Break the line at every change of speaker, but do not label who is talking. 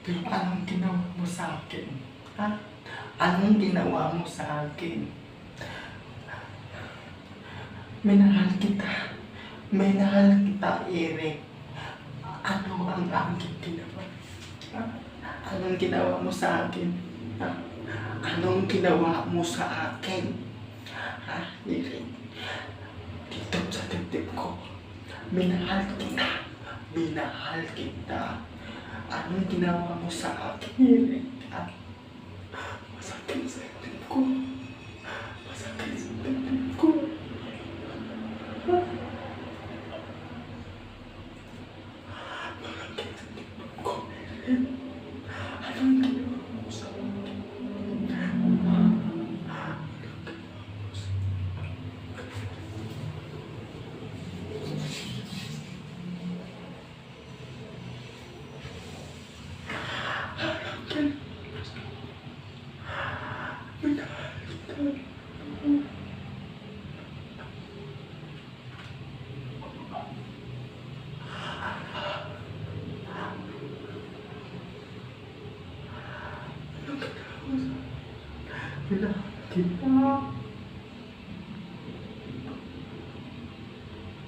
Anong ginawa mo sa akin? Ha? Anong ginawa mo sa akin? Minahal kita. Minahal kita, Eric. Ano ang aking ginawa? Ha? Anong ginawa mo sa akin? Ha? Anong ginawa mo sa akin? Ha, Eric? Dito sa dibdib ko. Minahal kita. Minahal kita. Anong ginawa mo sa akin, Eric? Ha? Masakit sa dibdib ko. Masakit sa dibdib ko. Ha? Masakit sa dibdib ko, Eric. Anong ginawa mo sa akin? Minahal kita.